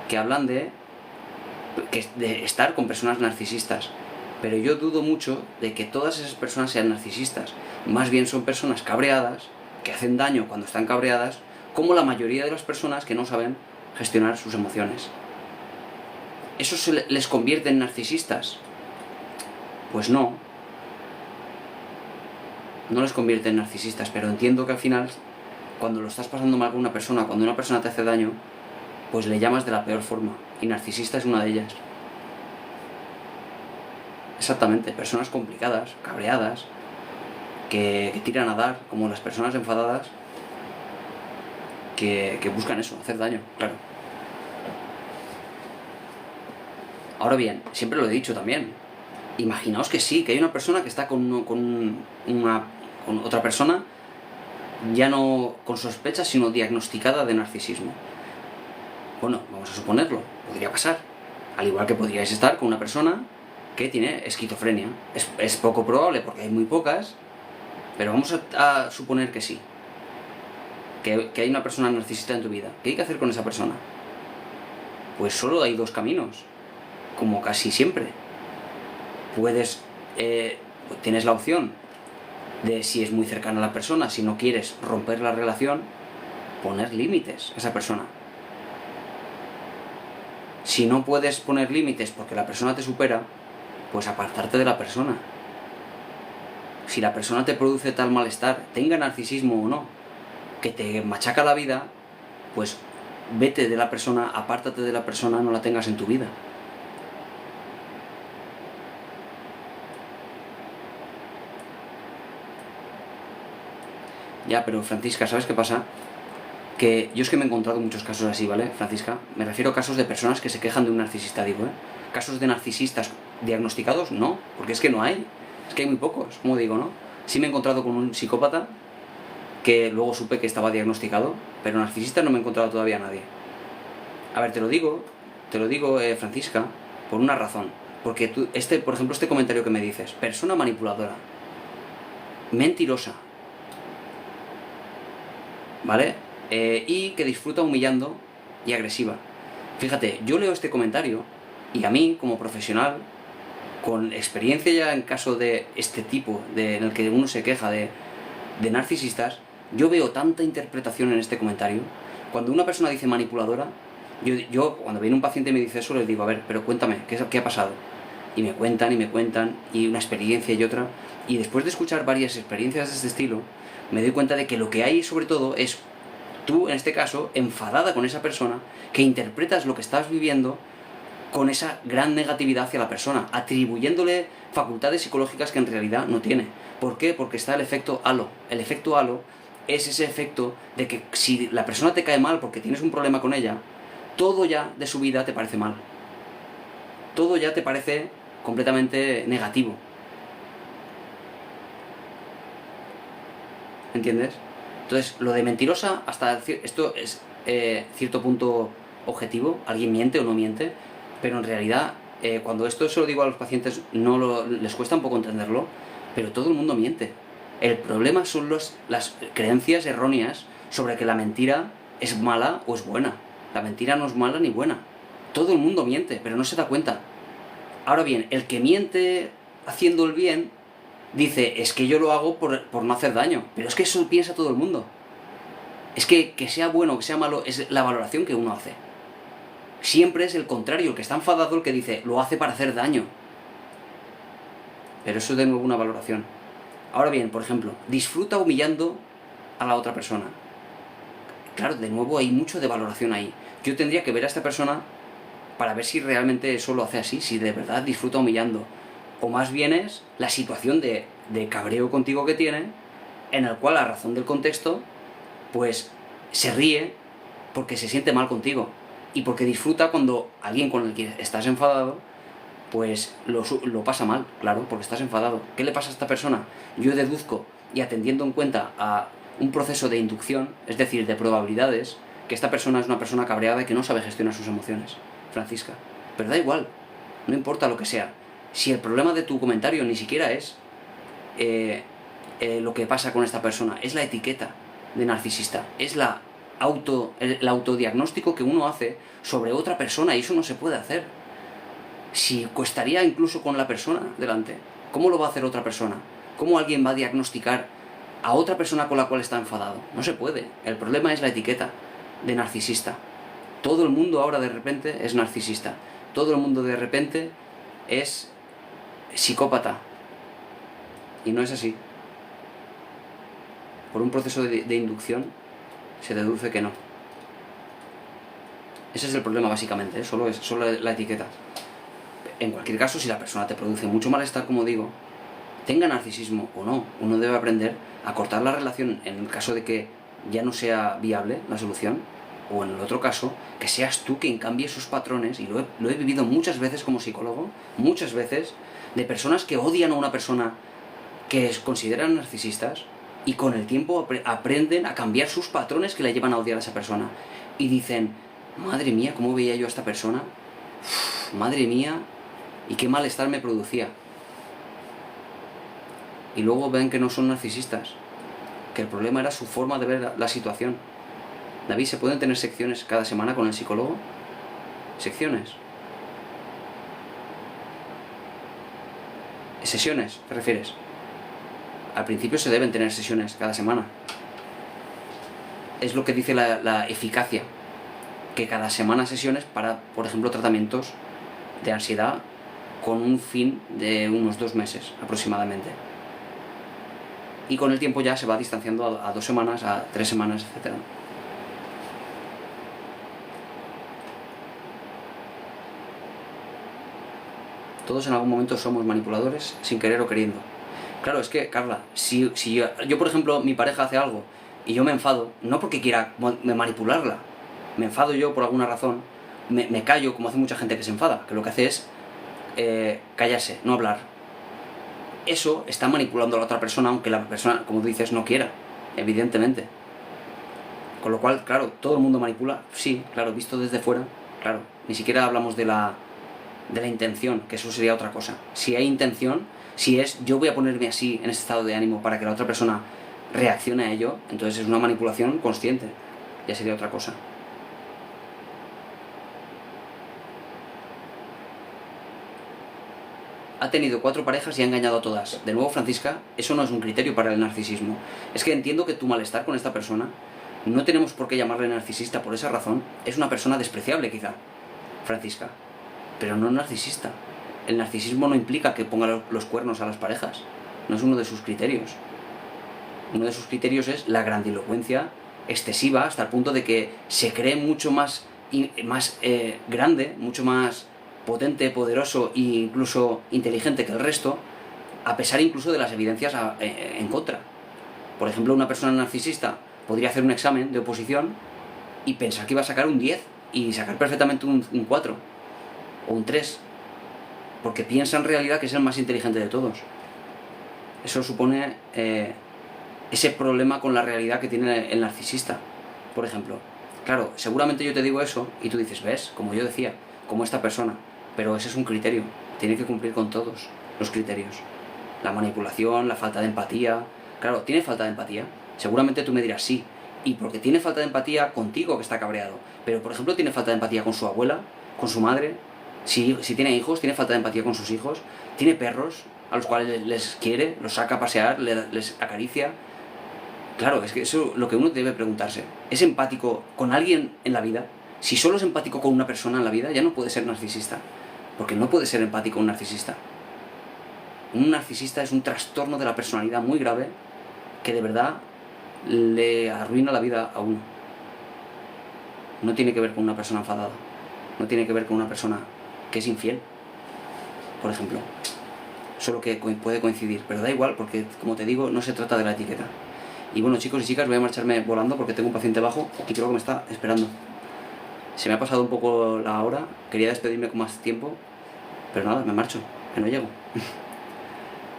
[SPEAKER 1] que hablan de estar con personas narcisistas. Pero yo dudo mucho de que todas esas personas sean narcisistas. Más bien son personas cabreadas, que hacen daño cuando están cabreadas, como la mayoría de las personas que no saben gestionar sus emociones. ¿Eso les convierte en narcisistas? Pues no. No les convierte en narcisistas, pero entiendo que al final, cuando lo estás pasando mal con una persona, cuando una persona te hace daño, pues le llamas de la peor forma. Y narcisista es una de ellas. Exactamente, personas complicadas, cabreadas, que tiran a dar, como las personas enfadadas, que buscan eso, hacer daño, claro. Ahora bien, siempre lo he dicho también, imaginaos que sí, que hay una persona que está con otra persona, ya no con sospechas, sino diagnosticada de narcisismo. Bueno, vamos a suponerlo, podría pasar. Al igual que podríais estar con una persona que tiene esquizofrenia. Es poco probable porque hay muy pocas, pero vamos a suponer que sí. Que hay una persona narcisista en tu vida. ¿Qué hay que hacer con esa persona? Pues solo hay 2 caminos, como casi siempre. Tienes la opción de, si es muy cercana a la persona, si no quieres romper la relación, poner límites a esa persona. Si no puedes poner límites porque la persona te supera, pues apartarte de la persona. Si la persona te produce tal malestar, tenga narcisismo o no, que te machaca la vida, pues vete de la persona, apártate de la persona, no la tengas en tu vida. Ya, pero Francisca, ¿sabes qué pasa? Que yo es que me he encontrado muchos casos así, ¿vale, Francisca? Me refiero a casos de personas que se quejan de un narcisista, digo, ¿eh? Casos de narcisistas diagnosticados, no, porque es que no hay. Es que hay muy pocos, como digo, ¿no? Sí me he encontrado con un psicópata que luego supe que estaba diagnosticado, pero narcisista no me he encontrado todavía a nadie. A ver, te lo digo, Francisca, por una razón. Porque tú, por ejemplo, este comentario que me dices, persona manipuladora, mentirosa, ¿vale? Y que disfruta humillando y agresiva. Fíjate, yo leo este comentario y a mí, como profesional, con experiencia ya en caso de este tipo, en el que uno se queja de narcisistas, yo veo tanta interpretación en este comentario. Cuando una persona dice manipuladora, yo cuando viene un paciente y me dice eso, les digo, a ver, pero cuéntame, ¿qué ha pasado? Y me cuentan, y una experiencia y otra, y después de escuchar varias experiencias de este estilo, me doy cuenta de que lo que hay sobre todo es tú, en este caso, enfadada con esa persona, que interpretas lo que estás viviendo con esa gran negatividad hacia la persona, atribuyéndole facultades psicológicas que en realidad no tiene. ¿Por qué? Porque está el efecto halo. El efecto halo es ese efecto de que si la persona te cae mal porque tienes un problema con ella, todo ya de su vida te parece mal. Todo ya te parece completamente negativo. ¿Entiendes? Entonces, lo de mentirosa, esto es cierto punto objetivo, alguien miente o no miente, pero en realidad, cuando esto se lo digo a los pacientes, les cuesta un poco entenderlo, pero todo el mundo miente. El problema son las creencias erróneas sobre que la mentira es mala o es buena. La mentira no es mala ni buena. Todo el mundo miente, pero no se da cuenta. Ahora bien, el que miente haciendo el bien, dice, es que yo lo hago por no hacer daño. Pero es que eso piensa todo el mundo. Es que sea bueno o que sea malo, es la valoración que uno hace. Siempre es el contrario, el que está enfadado, el que dice, lo hace para hacer daño. Pero eso es de nuevo una valoración. Ahora bien, por ejemplo, disfruta humillando a la otra persona. Claro, de nuevo hay mucho de valoración ahí. Yo tendría que ver a esta persona para ver si realmente eso lo hace así, si de verdad disfruta humillando. O más bien es la situación de cabreo contigo que tiene, en el cual, a razón del contexto, pues se ríe porque se siente mal contigo. Y porque disfruta cuando alguien con el que estás enfadado pues lo pasa mal, claro, porque estás enfadado. ¿Qué le pasa a esta persona? Yo deduzco, y atendiendo en cuenta a un proceso de inducción, es decir, de probabilidades, que esta persona es una persona cabreada y que no sabe gestionar sus emociones, Francisca. Pero da igual, no importa lo que sea. Si el problema de tu comentario ni siquiera es lo que pasa con esta persona, es la etiqueta de narcisista, es el autodiagnóstico que uno hace sobre otra persona, y eso no se puede hacer. Si costaría incluso con la persona delante, ¿cómo lo va a hacer otra persona? ¿Cómo alguien va a diagnosticar a otra persona con la cual está enfadado? No se puede. El problema es la etiqueta de narcisista. Todo el mundo ahora de repente es narcisista. Todo el mundo de repente es psicópata. Y no es así. Por un proceso de inducción se deduce que no. Ese es el problema básicamente, ¿eh? Solo la etiqueta. En cualquier caso, si la persona te produce mucho malestar, como digo, tenga narcisismo o no, uno debe aprender a cortar la relación en el caso de que ya no sea viable la solución, o en el otro caso, que seas tú quien cambie sus patrones. Y lo he vivido muchas veces como psicólogo, muchas veces, de personas que odian a una persona que consideran narcisistas, y con el tiempo aprenden a cambiar sus patrones que le llevan a odiar a esa persona. Y dicen, madre mía, ¿cómo veía yo a esta persona? Uf, madre mía, y qué malestar me producía. Y luego ven que no son narcisistas, que el problema era su forma de ver la situación. David, ¿se pueden tener secciones cada semana con el psicólogo? ¿Secciones? ¿Sesiones, te refieres? Al principio se deben tener sesiones cada semana. Es lo que dice la eficacia, que cada semana sesiones para, por ejemplo, tratamientos de ansiedad con un fin de unos 2 meses aproximadamente. Y con el tiempo ya se va distanciando a 2 semanas, a 3 semanas, etc. Todos en algún momento somos manipuladores, sin querer o queriendo. Claro, es que, Carla, si yo, por ejemplo, mi pareja hace algo y yo me enfado, no porque quiera manipularla, me enfado yo por alguna razón, me callo, como hace mucha gente que se enfada, que lo que hace es callarse, no hablar. Eso está manipulando a la otra persona, aunque la persona, como tú dices, no quiera, evidentemente. Con lo cual, claro, todo el mundo manipula, sí, claro, visto desde fuera, claro. Ni siquiera hablamos de la intención, que eso sería otra cosa. Si hay intención, si es yo voy a ponerme así en este estado de ánimo para que la otra persona reaccione a ello, entonces es una manipulación consciente, ya sería otra cosa. Ha tenido 4 parejas y ha engañado a todas. De nuevo, Francisca, eso no es un criterio para el narcisismo. Es que entiendo que tu malestar con esta persona, no tenemos por qué llamarle narcisista por esa razón, es una persona despreciable quizá, Francisca, pero no narcisista. El narcisismo no implica que ponga los cuernos a las parejas, no es uno de sus criterios. Uno de sus criterios es la grandilocuencia excesiva, hasta el punto de que se cree mucho más grande, mucho más potente, poderoso e incluso inteligente que el resto, a pesar incluso de las evidencias en contra. Por ejemplo, una persona narcisista podría hacer un examen de oposición y pensar que iba a sacar un 10 y sacar perfectamente un 4 o un 3, porque piensa en realidad que es el más inteligente de todos. Eso supone ese problema con la realidad que tiene el narcisista, por ejemplo. Claro, seguramente yo te digo eso y tú dices, ¿ves? Como yo decía, como esta persona. Pero ese es un criterio, tiene que cumplir con todos los criterios. La manipulación, la falta de empatía. Claro, ¿tiene falta de empatía? Seguramente tú me dirás sí. Y porque tiene falta de empatía contigo, que está cabreado. Pero, por ejemplo, tiene falta de empatía con su abuela, con su madre. Si tiene hijos, tiene falta de empatía con sus hijos. Tiene perros a los cuales les quiere, los saca a pasear, les acaricia. Claro, es que eso es lo que uno debe preguntarse. ¿Es empático con alguien en la vida? Si solo es empático con una persona en la vida, ya no puede ser narcisista. Porque no puede ser empático un narcisista. Un narcisista es un trastorno de la personalidad muy grave que de verdad le arruina la vida a uno. No tiene que ver con una persona enfadada. No tiene que ver con una persona que es infiel, por ejemplo. Solo que puede coincidir, pero da igual porque, como te digo, no se trata de la etiqueta. Y bueno, chicos y chicas, voy a marcharme volando porque tengo un paciente bajo y creo que me está esperando. Se me ha pasado un poco la hora, quería despedirme con más tiempo, Pero nada, me marcho, que no llego.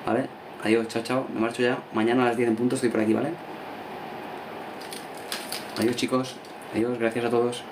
[SPEAKER 1] ¿Vale? Adiós, chao, chao, me marcho ya. Mañana a las 10 en punto estoy por aquí, ¿vale? Adiós, chicos. Adiós, gracias a todos.